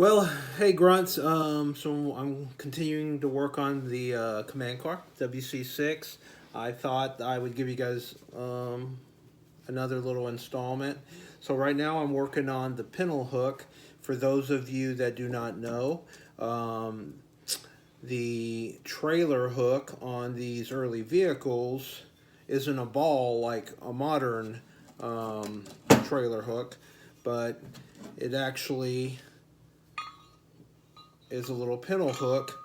Well, hey Grunts. So I'm continuing to work on the command car WC6. I thought I would give you guys another little installment. So right now I'm working on the pintle hook. For those of you that do not know, um, the trailer hook on these early vehicles isn't a ball like a modern um, trailer hook, but it actually is a little pintle hook,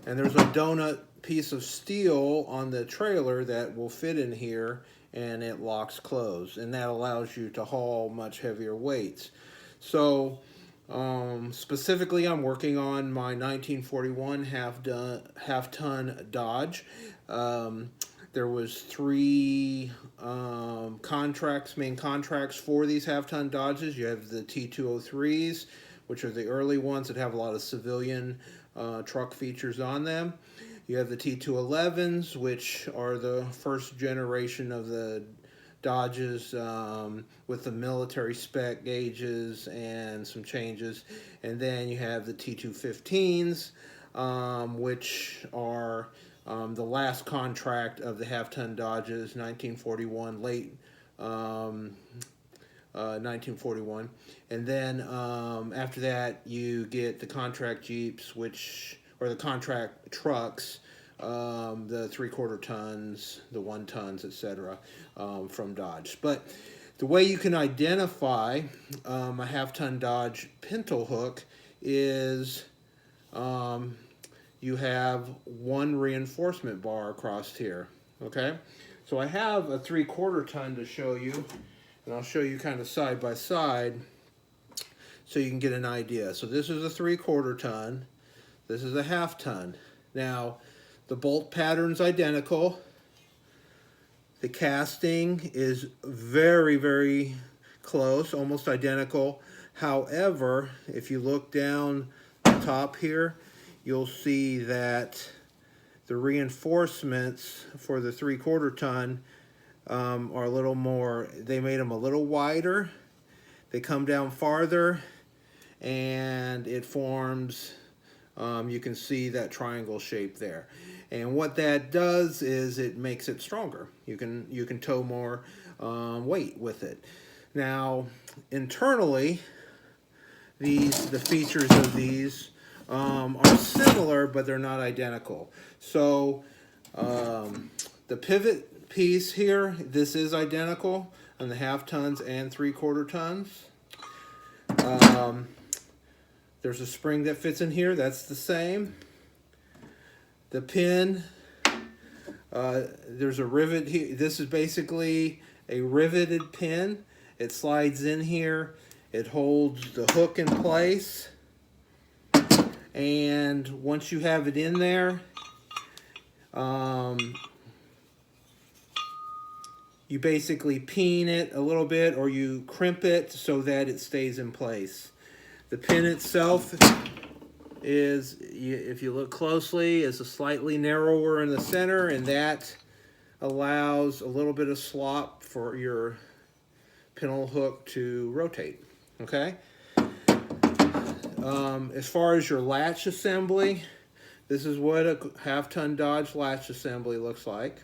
and there's a donut piece of steel on the trailer that will fit in here, and it locks closed, and that allows you to haul much heavier weights. So specifically, I'm working on my 1941 half ton Dodge. There was three main contracts for these half-ton Dodges. You have the T203s, which are the early ones that have a lot of civilian truck features on them. You have the T211s, which are the first generation of the Dodges with the military spec gauges and some changes. And then you have the T215s, which are the last contract of the half-ton Dodges, 1941, late 1941. And then after that, you get the contract Jeeps, or the contract trucks, the 3/4 tons, the 1 tons, etc., from Dodge. But the way you can identify a half-ton Dodge pintle hook is you have one reinforcement bar across here. Okay, so I have a 3/4 ton to show you, and I'll show you kind of side by side so you can get an idea. So this is a 3/4 ton. This is a half ton. Now, the bolt pattern's identical. The casting is very, very close, almost identical. However, if you look down the top here, you'll see that the reinforcements for the 3/4 ton are a little more, they made them a little wider. They come down farther, and it forms, you can see that triangle shape there. And what that does is it makes it stronger. You can tow more weight with it. Now, internally, the features of these are similar, but they're not identical. So the pivot piece here, this is identical on the half tons and 3/4 tons. There's a spring that fits in here, that's the same. The pin, there's a rivet here. This is basically a riveted pin. It slides in here. It holds the hook in place. And once you have it in there, you basically peen it a little bit, or you crimp it so that it stays in place. The pin itself is, if you look closely, is a slightly narrower in the center, and that allows a little bit of slop for your pintle hook to rotate. Okay? As far as your latch assembly, this is what a half-ton Dodge latch assembly looks like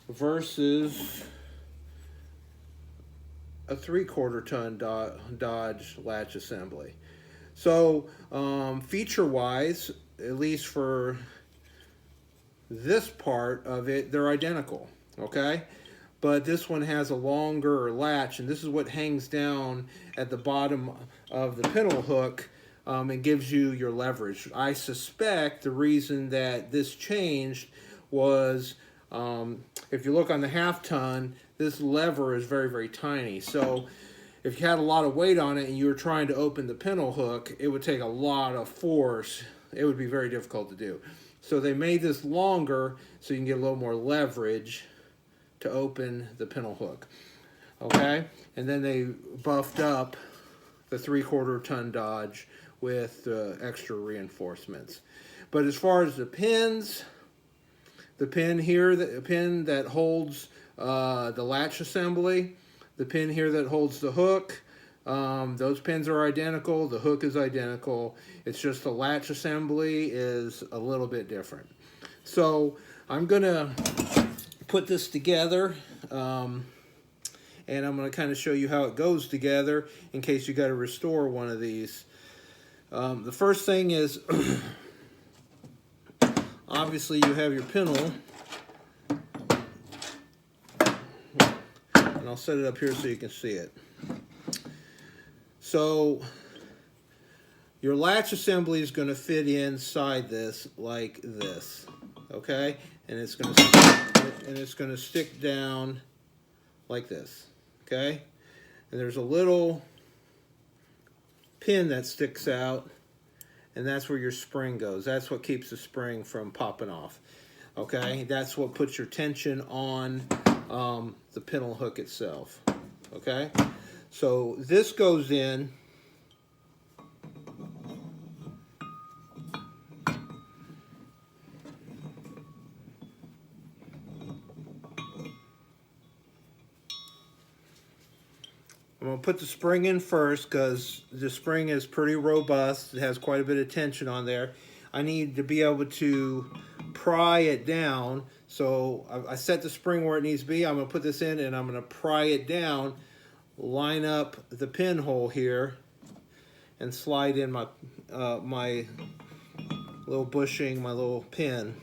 versus a 3/4 ton Dodge latch assembly. So feature-wise, at least for this part of it, they're identical, okay? But this one has a longer latch, and this is what hangs down at the bottom of the pintle hook and gives you your leverage. I suspect the reason that this changed was, if you look on the half ton, this lever is very, very tiny. So if you had a lot of weight on it and you were trying to open the pintle hook, it would take a lot of force. It would be very difficult to do. So they made this longer so you can get a little more leverage to open the pintle hook. Okay? And then they buffed up the 3/4 ton Dodge with extra reinforcements. But as far as the pins, the pin here, the pin that holds the latch assembly, the pin here that holds the hook, Those pins are identical. The hook is identical. It's just the latch assembly is a little bit different. So I'm going to put this together, and I'm going to kind of show you how it goes together in case you got to restore one of these. The first thing is, obviously you have your pintle, and I'll set it up here so you can see it. So your latch assembly is going to fit inside this like this, okay? And it's going to stick down like this, okay? And there's a little pin that sticks out, and that's where your spring goes. That's what keeps the spring from popping off, okay? That's what puts your tension on the pintle hook itself, okay? So this goes in. I'm going to put the spring in first because the spring is pretty robust. It has quite a bit of tension on there. I need to be able to pry it down. So I set the spring where it needs to be. I'm going to put this in and I'm going to pry it down, line up the pinhole here, and slide in my my little bushing, my little pin.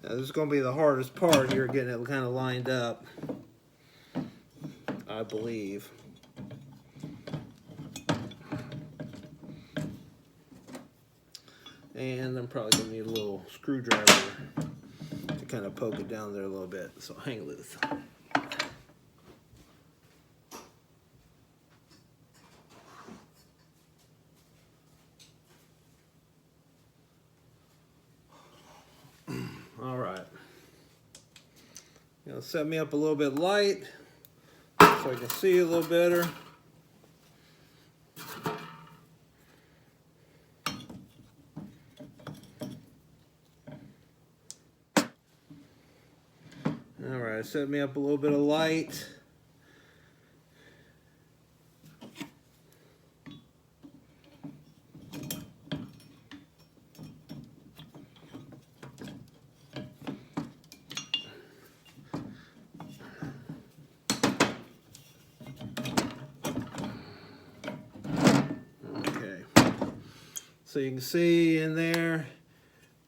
Now, this is going to be the hardest part here, getting it kind of lined up, I believe. And I'm probably going to need a little screwdriver to kind of poke it down there a little bit, so hang loose. All right. You know, set me up a little bit light so I can see a little better. All right, set me up a little bit of light. So you can see in there,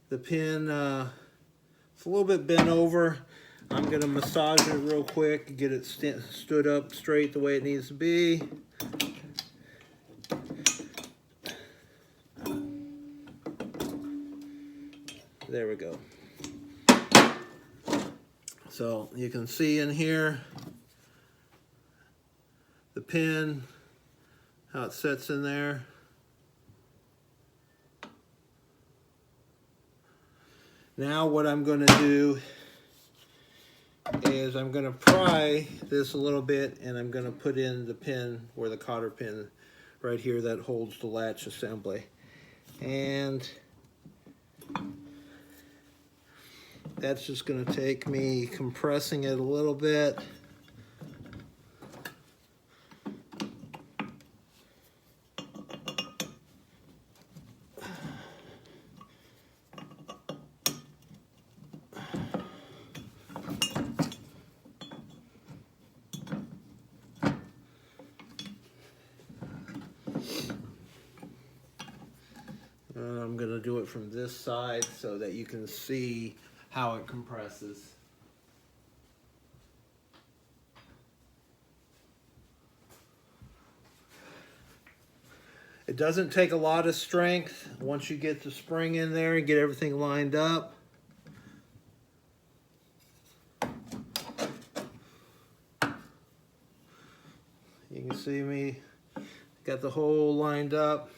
the pin, it's a little bit bent over. I'm going to massage it real quick, get it stood up straight the way it needs to be. There we go. So you can see in here, the pin, how it sets in there. Now what I'm going to do is I'm going to pry this a little bit, and I'm going to put in the pin where the cotter pin right here that holds the latch assembly. And that's just going to take me compressing it a little bit. I'm going to do it from this side so that you can see how it compresses. It doesn't take a lot of strength once you get the spring in there and get everything lined up. You can see me, got the hole lined up.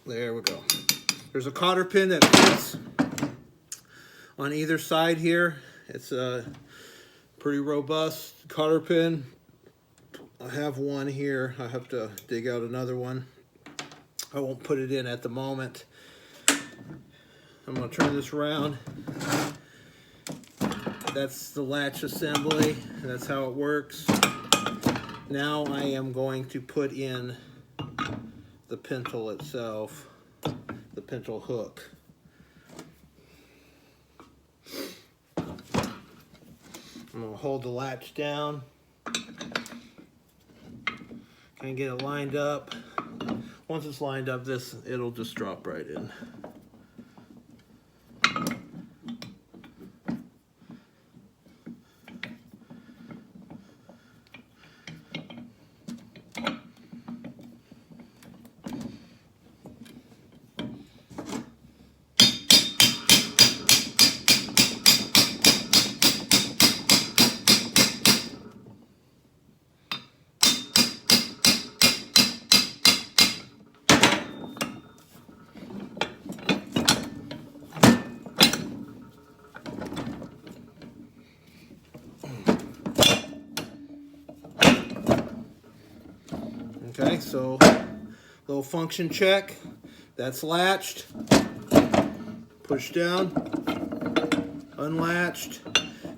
There we go. There's a cotter pin that fits on either side here. It's a pretty robust cotter pin. I have one here. I have to dig out another one. I won't put it in at the moment. I'm going to turn this around. That's the latch assembly. That's how it works. Now I am going to put in the pintle itself, the pintle hook. I'm going to hold the latch down. Can get it lined up. Once it's lined up, it'll just drop right in. Okay, so little function check. That's latched. Push down. Unlatched.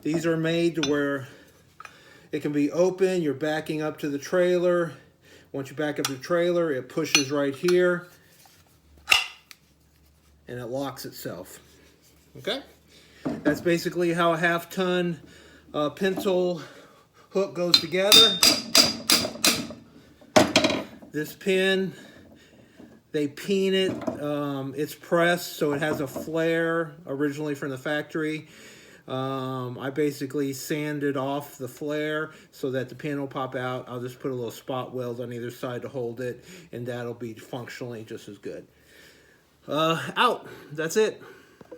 These are made to where it can be open. You're backing up to the trailer. Once you back up to the trailer, it pushes right here. And it locks itself. Okay? That's basically how a half-ton pintle hook goes together. This pin, they peen it. It's pressed, so it has a flare originally from the factory. I basically sanded off the flare so that the pin will pop out. I'll just put a little spot weld on either side to hold it, and that'll be functionally just as good. Out. That's it.